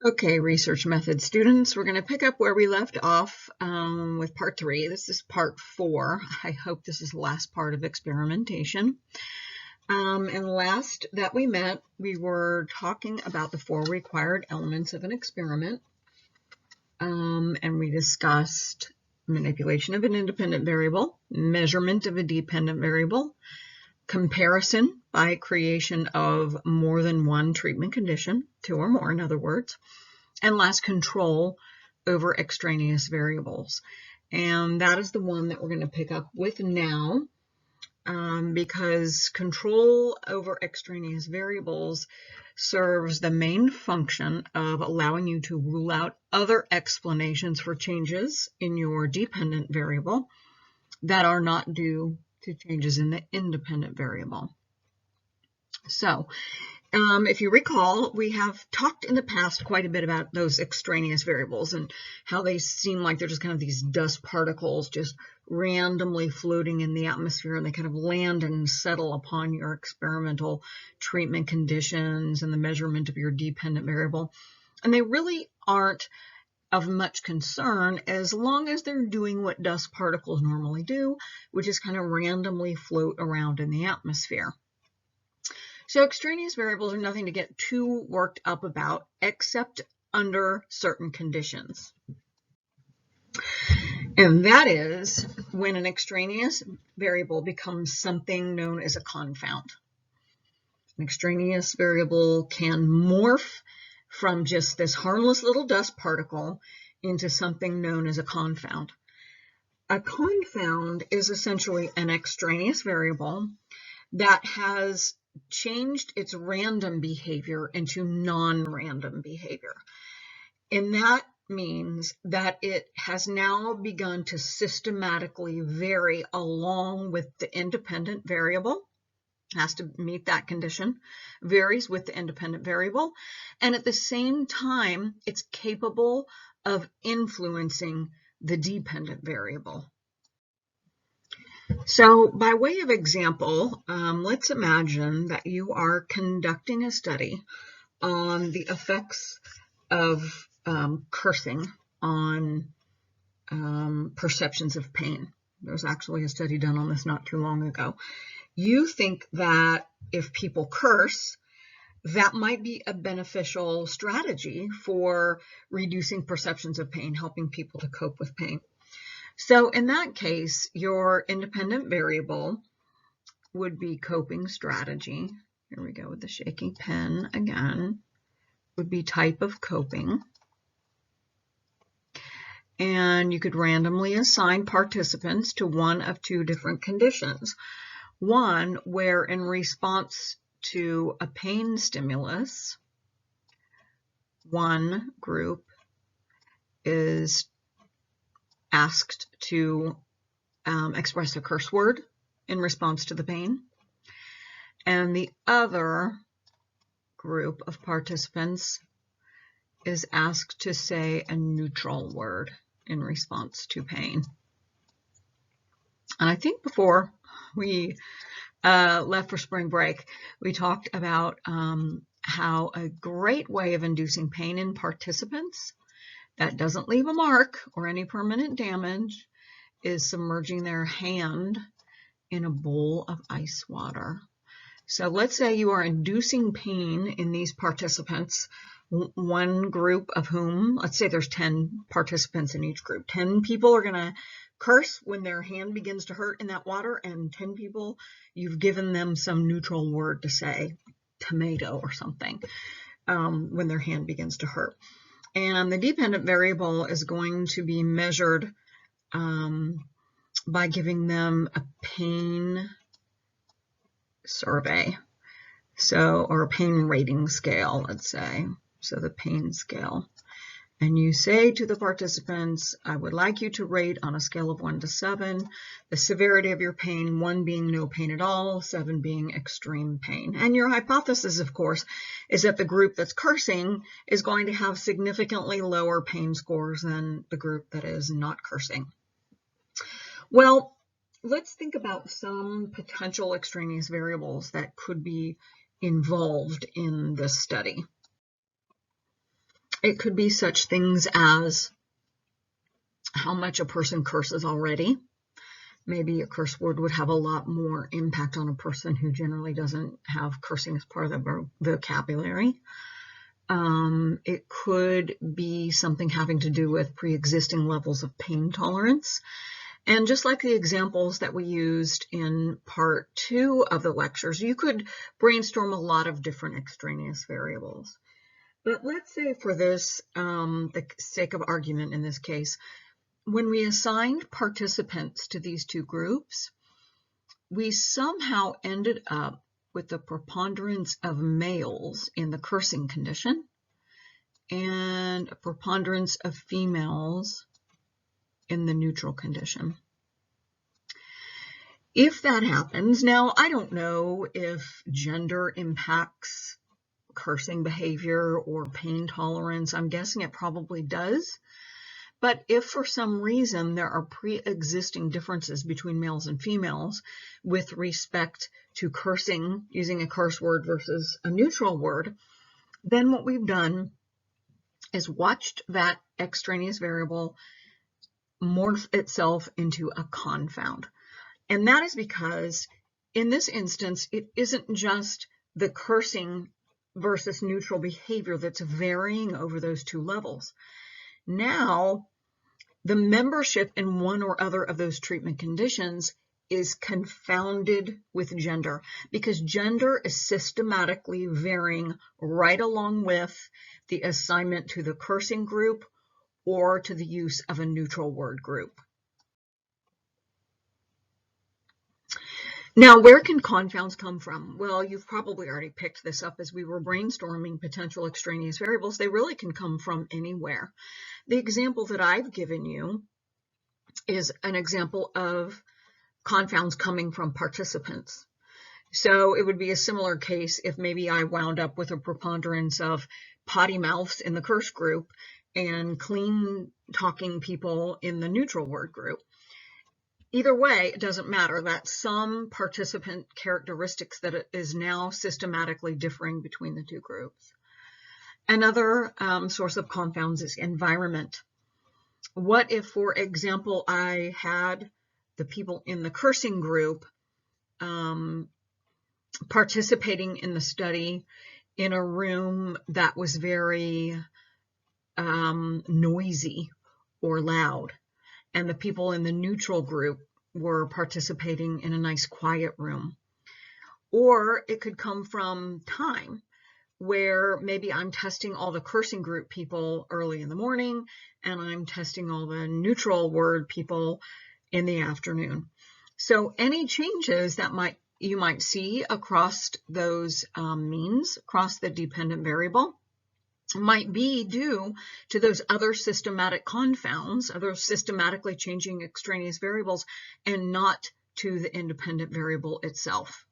Okay, research method students, we're going to pick up where we left off with part 3. This is part 4. I hope this is the last part of experimentation. And last that we met, we were talking about the 4 required elements of an experiment. And we discussed manipulation of an independent variable, measurement of a dependent variable, comparison by creation of more than one treatment condition, 2 or more in other words, and last, control over extraneous variables. And that is the one that we're going to pick up with now, because control over extraneous variables serves the main function of allowing you to rule out other explanations for changes in your dependent variable that are not due to changes in the independent variable. So, if you recall, we have talked in the past quite a bit about those extraneous variables and how they seem like they're just kind of these dust particles just randomly floating in the atmosphere, and they kind of land and settle upon your experimental treatment conditions and the measurement of your dependent variable. And they really aren't of much concern as long as they're doing what dust particles normally do, which is kind of randomly float around in the atmosphere. So extraneous variables are nothing to get too worked up about, except under certain conditions. And that is when an extraneous variable becomes something known as a confound. An extraneous variable can morph from just this harmless little dust particle into something known as a confound. A confound is essentially an extraneous variable that has changed its random behavior into non-random behavior. And that means that it has now begun to systematically vary along with the independent variable, has to meet that condition, varies with the independent variable, and at the same time, it's capable of influencing the dependent variable. So by way of example, let's imagine that you are conducting a study on the effects of cursing on perceptions of pain. There was actually a study done on this not too long ago. You think that if people curse, that might be a beneficial strategy for reducing perceptions of pain, helping people to cope with pain. So in that case, your independent variable would be coping strategy. Here we go with the shaky pen again. Would be type of coping. And you could randomly assign participants to one of 2 different conditions. One where in response to a pain stimulus, one group is asked to express a curse word in response to the pain, and the other group of participants is asked to say a neutral word in response to pain. And I think before we left for spring break, we talked about how a great way of inducing pain in participants that doesn't leave a mark or any permanent damage is submerging their hand in a bowl of ice water. So let's say you are inducing pain in these participants, one group of whom, let's say there's 10 participants in each group. 10 people are going to curse when their hand begins to hurt in that water, and 10 people, you've given them some neutral word to say, tomato or something, when their hand begins to hurt. And the dependent variable is going to be measured by giving them a pain survey, or a pain rating scale, let's say. So the pain scale. And you say to the participants, I would like you to rate on a scale of 1 to 7, the severity of your pain, 1 being no pain at all, 7 being extreme pain. And your hypothesis, of course, is that the group that's cursing is going to have significantly lower pain scores than the group that is not cursing. Well, let's think about some potential extraneous variables that could be involved in this study. It could be such things as how much a person curses already. Maybe a curse word would have a lot more impact on a person who generally doesn't have cursing as part of their vocabulary. It could be something having to do with pre-existing levels of pain tolerance. And just like the examples that we used in part 2 of the lectures, you could brainstorm a lot of different extraneous variables. But let's say for this, the sake of argument in this case, when we assigned participants to these two groups, we somehow ended up with the preponderance of males in the cursing condition and a preponderance of females in the neutral condition. If that happens, now I don't know if gender impacts cursing behavior or pain tolerance. I'm guessing it probably does. But if for some reason there are pre-existing differences between males and females with respect to cursing using a curse word versus a neutral word, then what we've done is watched that extraneous variable morph itself into a confound. And that is because in this instance, it isn't just the cursing versus neutral behavior that's varying over those two levels. Now, the membership in one or other of those treatment conditions is confounded with gender because gender is systematically varying right along with the assignment to the cursing group or to the use of a neutral word group. Now, where can confounds come from? Well, you've probably already picked this up as we were brainstorming potential extraneous variables. They really can come from anywhere. The example that I've given you is an example of confounds coming from participants. So it would be a similar case if maybe I wound up with a preponderance of potty mouths in the curse group and clean talking people in the neutral word group. Either way, it doesn't matter. That's some participant characteristics that is now systematically differing between the two groups. Another source of confounds is environment. What if, for example, I had the people in the cursing group participating in the study in a room that was very noisy or loud, and the people in the neutral group were participating in a nice quiet room? Or it could come from time, where maybe I'm testing all the cursing group people early in the morning and I'm testing all the neutral word people in the afternoon. So any changes that you might see across those means, across the dependent variable, might be due to those other systematic confounds, other systematically changing extraneous variables, and not to the independent variable itself.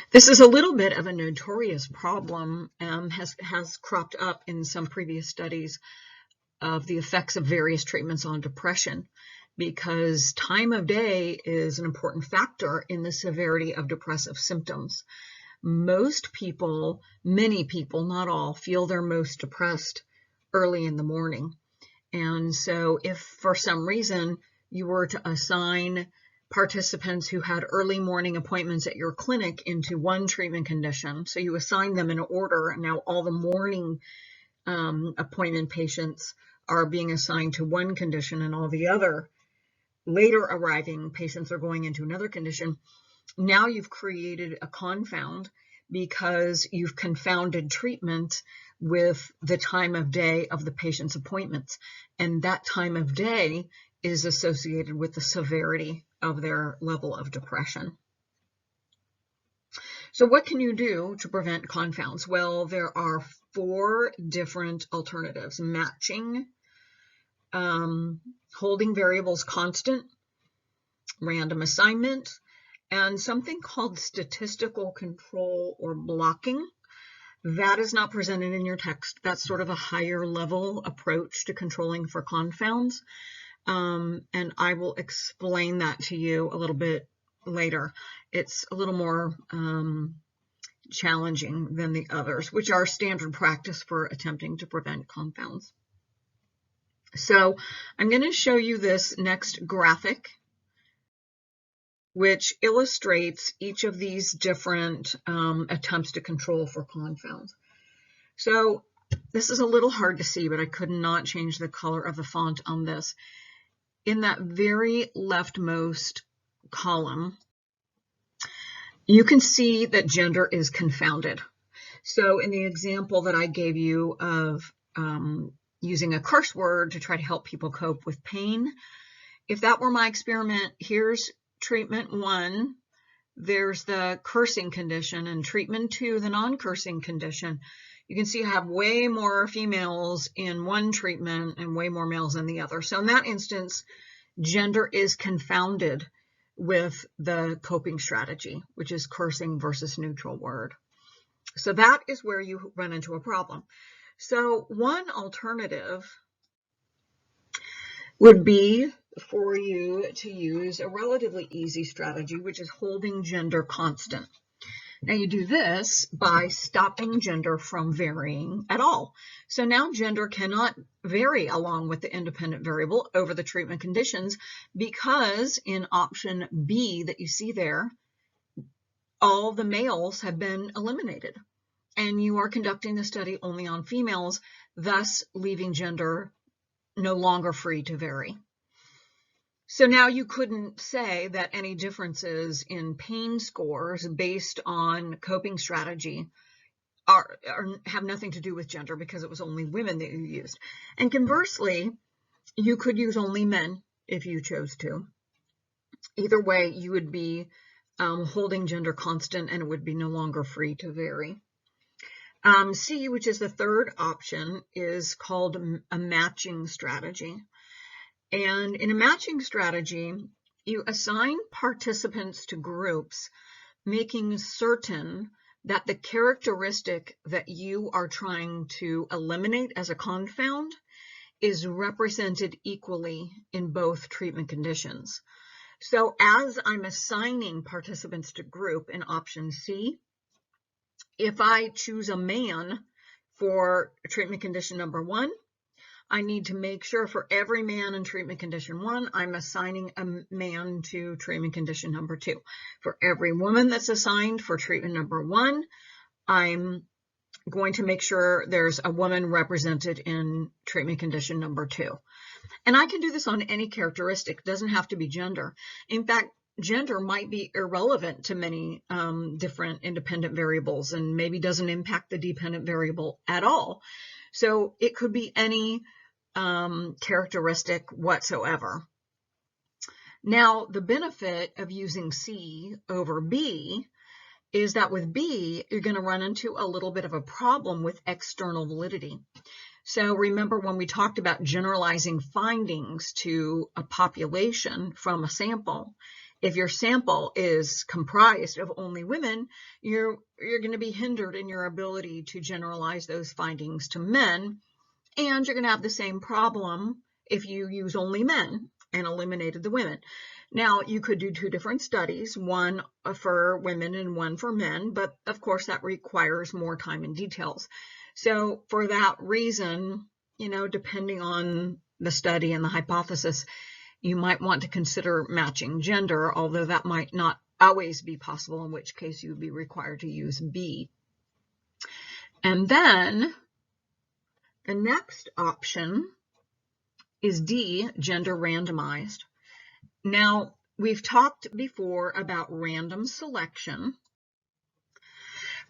This is a little bit of a notorious problem, has cropped up in some previous studies of the effects of various treatments on depression, because time of day is an important factor in the severity of depressive symptoms. Most people, many people, not all, feel they're most depressed early in the morning. And so if for some reason you were to assign participants who had early morning appointments at your clinic into one treatment condition, so you assign them in order, and now all the morning appointment patients are being assigned to one condition and all the other later arriving patients are going into another condition, now you've created a confound because you've confounded treatment with the time of day of the patient's appointments. And that time of day is associated with the severity of their level of depression. So what can you do to prevent confounds? Well, there are 4 different alternatives: matching, holding variables constant, random assignment, and something called statistical control or blocking. That is not presented in your text. That's sort of a higher level approach to controlling for confounds. And I will explain that to you a little bit later. It's a little more challenging than the others, which are standard practice for attempting to prevent confounds. So I'm going to show you this next graphic, which illustrates each of these different attempts to control for confounds. So this is a little hard to see, but I could not change the color of the font on this. In that very leftmost column, you can see that gender is confounded. So in the example that I gave you of using a curse word to try to help people cope with pain, if that were my experiment, here's treatment 1, there's the cursing condition, and treatment 2, the non-cursing condition. You can see I have way more females in one treatment and way more males in the other. So in that instance, gender is confounded with the coping strategy, which is cursing versus neutral word. So that is where you run into a problem. So one alternative would be for you to use a relatively easy strategy, which is holding gender constant. Now you do this by stopping gender from varying at all. So now gender cannot vary along with the independent variable over the treatment conditions, because in option B that you see there, all the males have been eliminated, and you are conducting the study only on females, thus leaving gender no longer free to vary. So now you couldn't say that any differences in pain scores based on coping strategy have nothing to do with gender, because it was only women that you used. And conversely, you could use only men if you chose to. Either way, you would be holding gender constant, and it would be no longer free to vary. C, which is the third option, is called a matching strategy. And in a matching strategy, you assign participants to groups, making certain that the characteristic that you are trying to eliminate as a confound is represented equally in both treatment conditions. So as I'm assigning participants to group in option C, if I choose a man for treatment condition number 1, I need to make sure for every man in treatment condition 1, I'm assigning a man to treatment condition number 2. For every woman that's assigned for treatment number 1, I'm going to make sure there's a woman represented in treatment condition number 2. And I can do this on any characteristic. It doesn't have to be gender. In fact, gender might be irrelevant to many different independent variables, and maybe doesn't impact the dependent variable at all. So it could be any characteristic whatsoever. Now, the benefit of using C over B is that with B, you're going to run into a little bit of a problem with external validity. So remember when we talked about generalizing findings to a population from a sample, if your sample is comprised of only women, you're going to be hindered in your ability to generalize those findings to men. And you're going to have the same problem if you use only men and eliminated the women. Now, you could do 2 different studies, one for women and one for men, but of course that requires more time and details. So for that reason, depending on the study and the hypothesis, you might want to consider matching gender, although that might not always be possible, in which case you would be required to use B. And then the next option is D, gender randomized. Now, we've talked before about random selection,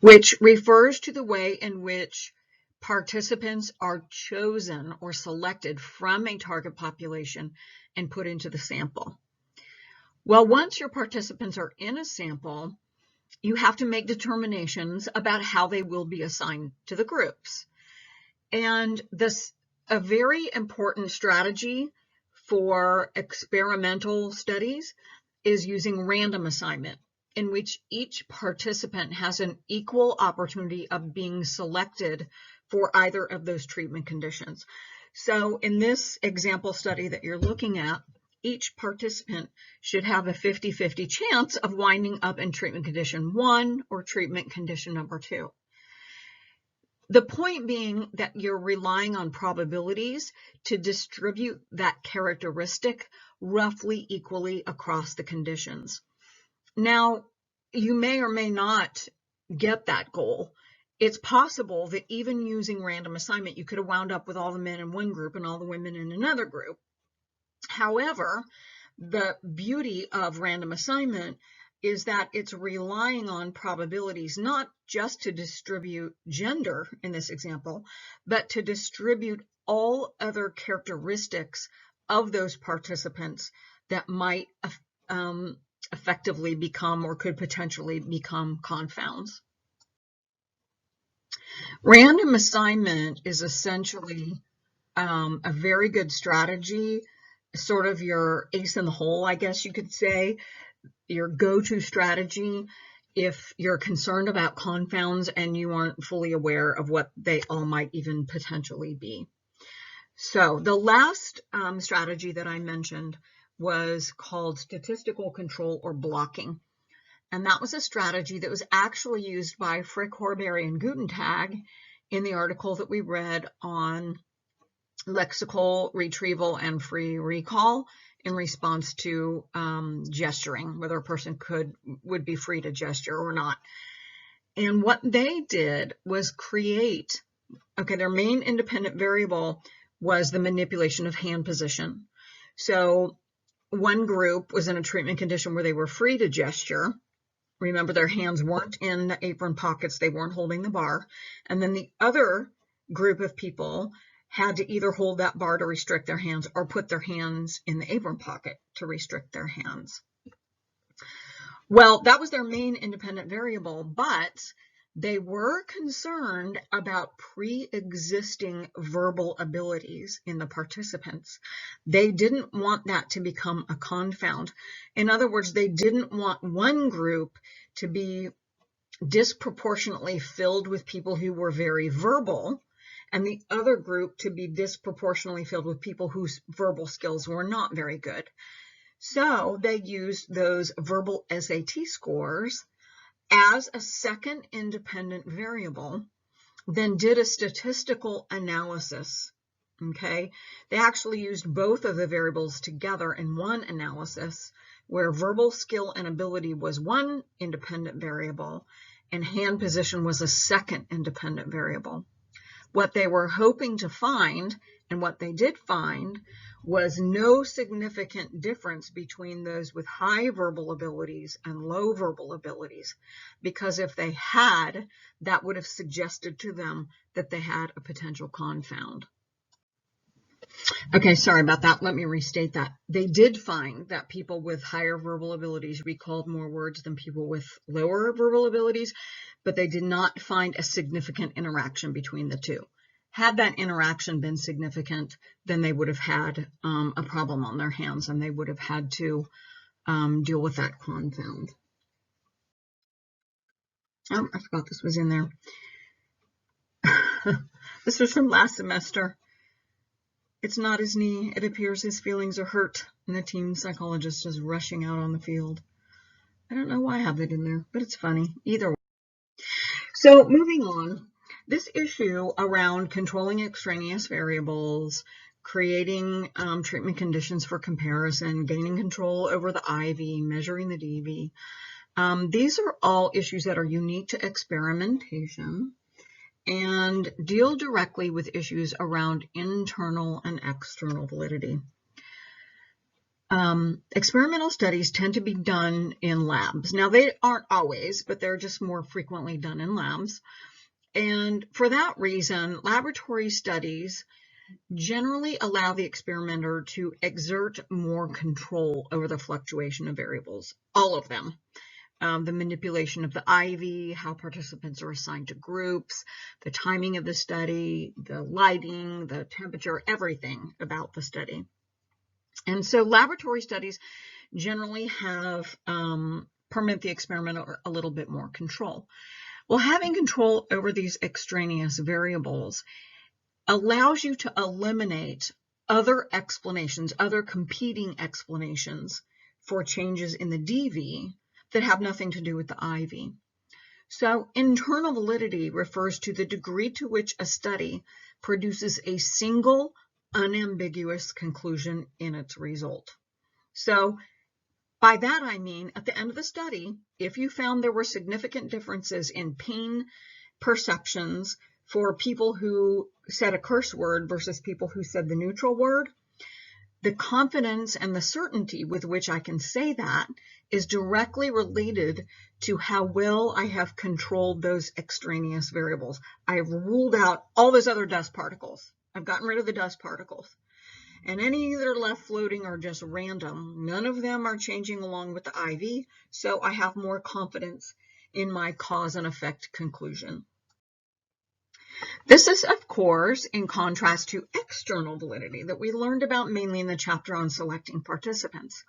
which refers to the way in which participants are chosen or selected from a target population and put into the sample. Well, once your participants are in a sample, you have to make determinations about how they will be assigned to the groups. And a very important strategy for experimental studies is using random assignment, in which each participant has an equal opportunity of being selected for either of those treatment conditions. So in this example study that you're looking at, each participant should have a 50-50 chance of winding up in treatment condition 1 or treatment condition number 2. The point being that you're relying on probabilities to distribute that characteristic roughly equally across the conditions. Now, you may or may not get that goal. It's possible that even using random assignment, you could have wound up with all the men in one group and all the women in another group. However, the beauty of random assignment is that it's relying on probabilities, not just to distribute gender in this example, but to distribute all other characteristics of those participants that might effectively become or could potentially become confounds. Random assignment is essentially a very good strategy, sort of your ace in the hole, I guess you could say, your go-to strategy if you're concerned about confounds and you aren't fully aware of what they all might even potentially be. So the last strategy that I mentioned was called statistical control or blocking. And that was a strategy that was actually used by Frick, Horbury, and Gutentag in the article that we read on lexical retrieval and free recall in response to gesturing, whether a person would be free to gesture or not. And what they did was create, their main independent variable was the manipulation of hand position. So one group was in a treatment condition where they were free to gesture. Remember, their hands weren't in the apron pockets, they weren't holding the bar. And then the other group of people had to either hold that bar to restrict their hands or put their hands in the apron pocket to restrict their hands. Well, that was their main independent variable, but they were concerned about pre-existing verbal abilities in the participants. They didn't want that to become a confound. In other words, they didn't want one group to be disproportionately filled with people who were very verbal, and the other group to be disproportionately filled with people whose verbal skills were not very good. So they used those verbal SAT scores as a second independent variable, then did a statistical analysis. Okay, they actually used both of the variables together in one analysis where verbal skill and ability was one independent variable and hand position was a second independent variable. What they were hoping to find, and what they did find, was no significant difference between those with high verbal abilities and low verbal abilities, because if they had, that would have suggested to them that they had a potential confound. Okay, sorry about that. Let me restate that. They did find that people with higher verbal abilities recalled more words than people with lower verbal abilities, but they did not find a significant interaction between the two. Had that interaction been significant, then they would have had a problem on their hands and they would have had to deal with that confound. Oh, I forgot this was in there. This was from last semester. It's not his knee. It appears his feelings are hurt, and the team psychologist is rushing out on the field. I don't know why I have that in there, but it's funny. Either way. So moving on, this issue around controlling extraneous variables, creating treatment conditions for comparison, gaining control over the IV, measuring the DV, these are all issues that are unique to experimentation and deal directly with issues around internal and external validity. Experimental studies tend to be done in labs. Now, they aren't always, but they're just more frequently done in labs. And for that reason, laboratory studies generally allow the experimenter to exert more control over the fluctuation of variables, all of them. The manipulation of the IV, how participants are assigned to groups, the timing of the study, the lighting, the temperature, everything about the study. And so laboratory studies generally have permit the experimenter a little bit more control. Well, having control over these extraneous variables allows you to eliminate other explanations, other competing explanations for changes in the DV that have nothing to do with the IV. So internal validity refers to the degree to which a study produces a single unambiguous conclusion in its result. So by that I mean, at the end of the study, if you found there were significant differences in pain perceptions for people who said a curse word versus people who said the neutral word, the confidence and the certainty with which I can say that is directly related to how well I have controlled those extraneous variables. I have ruled out all those other dust particles. I've gotten rid of the dust particles. And any that are left floating are just random. None of them are changing along with the IV, so I have more confidence in my cause and effect conclusion. This is, of course, in contrast to external validity that we learned about mainly in the chapter on selecting participants.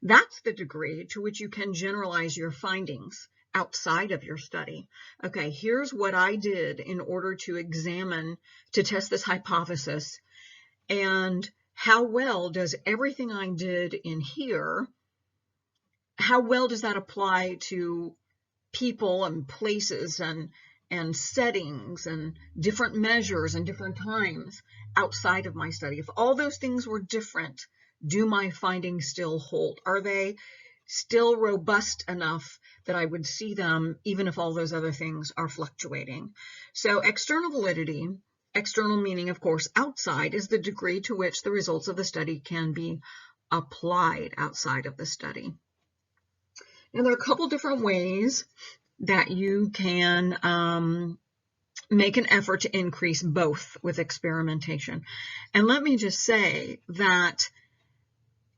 That's the degree to which you can generalize your findings outside of your study. Okay, here's what I did in order to test this hypothesis, and how well does everything I did in here, how well does that apply to people and places and settings and different measures and different times outside of my study? If all those things were different, do my findings still hold? Are they still robust enough that I would see them even if all those other things are fluctuating? So external validity, external meaning, of course, outside, is the degree to which the results of the study can be applied outside of the study. Now, there are a couple different ways that you can make an effort to increase both with experimentation. And let me just say that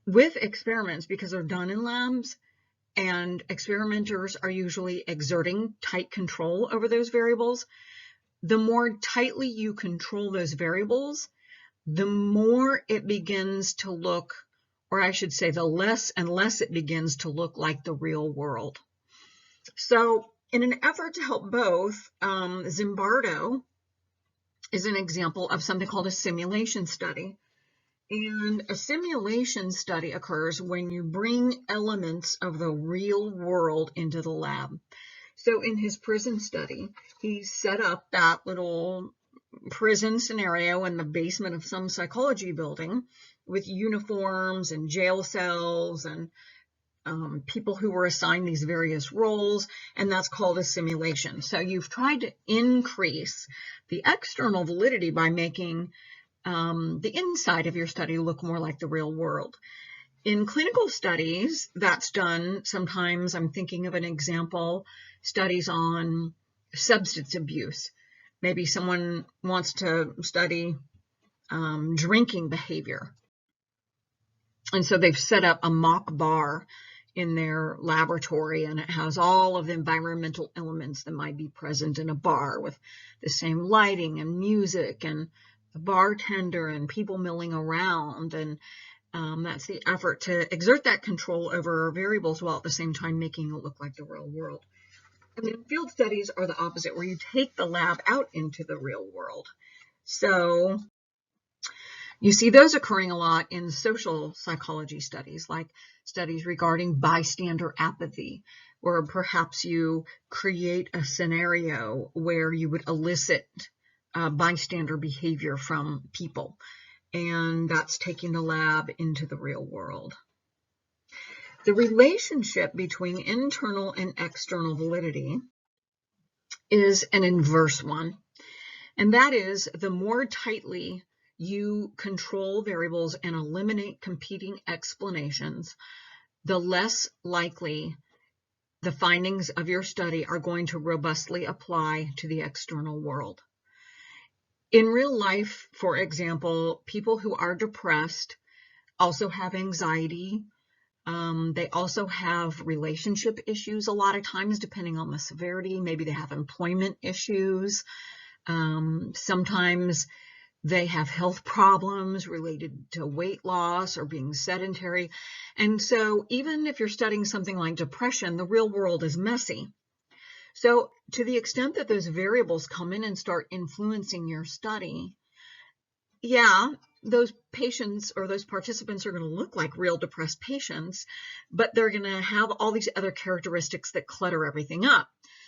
with experiments, because they're done in labs and experimenters are usually exerting tight control over those variables, the more tightly you control those variables, the more it begins to look, or I should say, the less and less it begins to look like the real world. So in an effort to help both, Zimbardo is an example of something called a simulation study. And a simulation study occurs when you bring elements of the real world into the lab. So in his prison study, he set up that little prison scenario in the basement of some psychology building with uniforms and jail cells and people who were assigned these various roles, and that's called a simulation. So you've tried to increase the external validity by making the inside of your study look more like the real world. In clinical studies, that's done sometimes. I'm thinking of an example, studies on substance abuse. Maybe someone wants to study drinking behavior. And so they've set up a mock bar in their laboratory, and it has all of the environmental elements that might be present in a bar, with the same lighting and music and the bartender and people milling around. And that's the effort to exert that control over variables while at the same time making it look like the real world. And then field studies are the opposite, where you take the lab out into the real world. So you see those occurring a lot in social psychology studies, like studies regarding bystander apathy, where perhaps you create a scenario where you would elicit bystander behavior from people. And that's taking the lab into the real world. The relationship between internal and external validity is an inverse one. And that is, the more tightly you control variables and eliminate competing explanations, the less likely the findings of your study are going to robustly apply to the external world. In real life, for example, people who are depressed also have anxiety. They also have relationship issues a lot of times, depending on the severity. Maybe they have employment issues. Sometimes they have health problems related to weight loss or being sedentary. And so even if you're studying something like depression, the real world is messy. So to the extent that those variables come in and start influencing your study, yeah, those patients or those participants are going to look like real depressed patients, but they're going to have all these other characteristics that clutter everything up.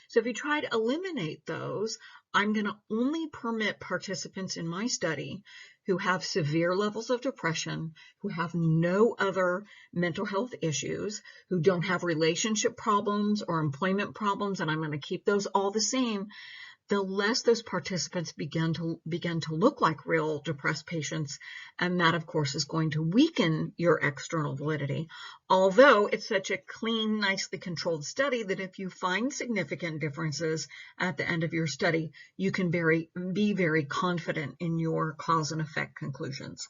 So if you try to eliminate those, I'm going to only permit participants in my study who have severe levels of depression, who have no other mental health issues, who don't have relationship problems or employment problems, and I'm going to keep those all the same. The less those participants begin to look like real depressed patients, and that, of course, is going to weaken your external validity. Although it's such a clean, nicely controlled study that if you find significant differences at the end of your study, you can be very confident in your cause and effect conclusions.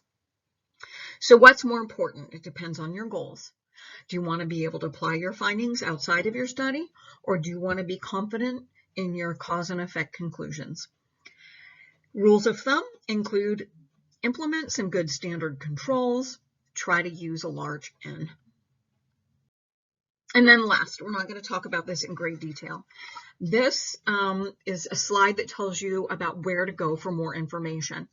So what's more important? It depends on your goals. Do you want to be able to apply your findings outside of your study, or do you want to be confident in your cause and effect conclusions? Rules of thumb include implement some good standard controls, try to use a large N. And then last, we're not going to talk about this in great detail. This is a slide that tells you about where to go for more information.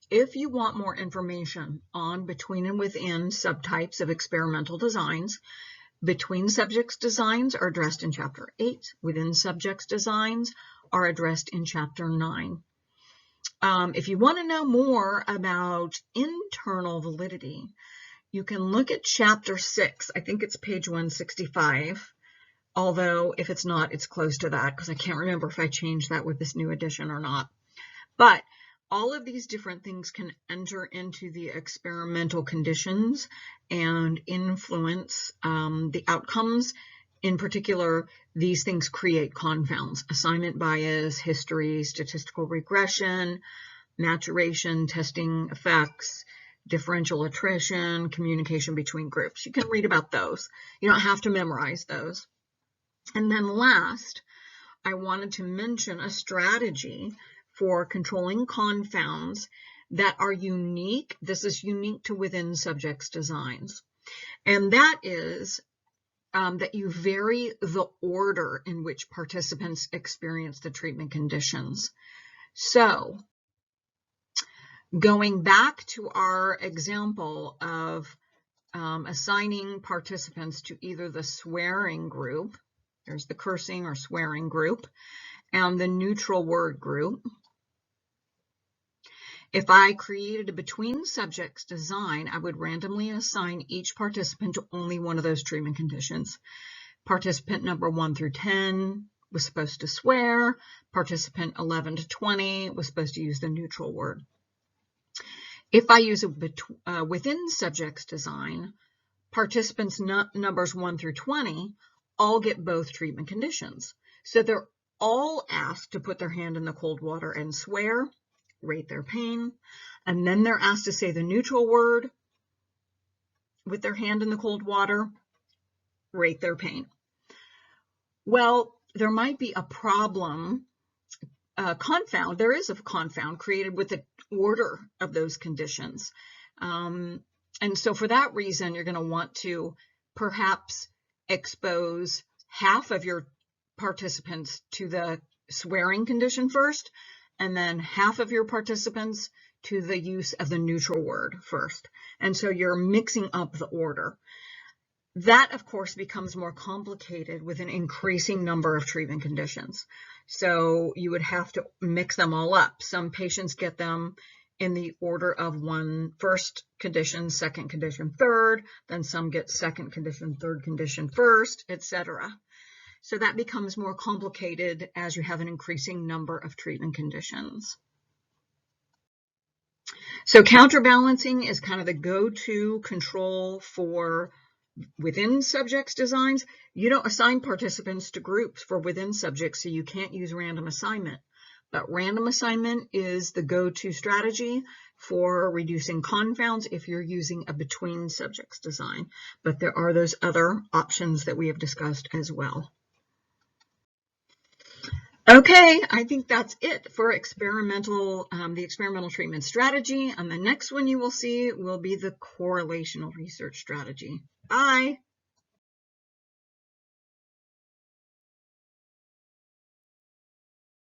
If you want more information on between and within subtypes of experimental designs, between subjects designs are addressed in Chapter 8. Within subjects designs are addressed in Chapter 9. If you want to know more about internal validity, you can look at Chapter 6. I think it's page 165, although if it's not, it's close to that because I can't remember if I changed that with this new edition or not. But all of these different things can enter into the experimental conditions and influence the outcomes. In particular, these things create confounds: assignment bias, history, statistical regression, maturation, testing effects, differential attrition, communication between groups. You can read about those. You don't have to memorize those. And then last, I wanted to mention a strategy for controlling confounds that are unique. This is unique to within subjects designs. And that is that you vary the order in which participants experience the treatment conditions. So going back to our example of assigning participants to either the swearing group, there's the cursing or swearing group, and the neutral word group. If I created a between subjects design, I would randomly assign each participant to only one of those treatment conditions. Participant number 1 through 10 was supposed to swear. Participant 11 to 20 was supposed to use the neutral word. If I use a within subjects design, participants numbers 1 through 20 all get both treatment conditions. So they're all asked to put their hand in the cold water and swear, rate their pain, and then they're asked to say the neutral word with their hand in the cold water, rate their pain. Well, there might be a problem, confound. There is a confound created with the order of those conditions. And so for that reason, you're going to want to perhaps expose half of your participants to the swearing condition first, and then half of your participants to the use of the neutral word first. And so you're mixing up the order. That, of course, becomes more complicated with an increasing number of treatment conditions. So you would have to mix them all up. Some patients get them in the order of first condition, second condition, third, then some get second condition, third condition, first, etc. So that becomes more complicated as you have an increasing number of treatment conditions. So counterbalancing is kind of the go-to control for within subjects designs. You don't assign participants to groups for within subjects, so you can't use random assignment. But random assignment is the go-to strategy for reducing confounds if you're using a between subjects design. But there are those other options that we have discussed as well. Okay, I think that's it for the experimental treatment strategy. And the next one you will see will be the correlational research strategy. Bye.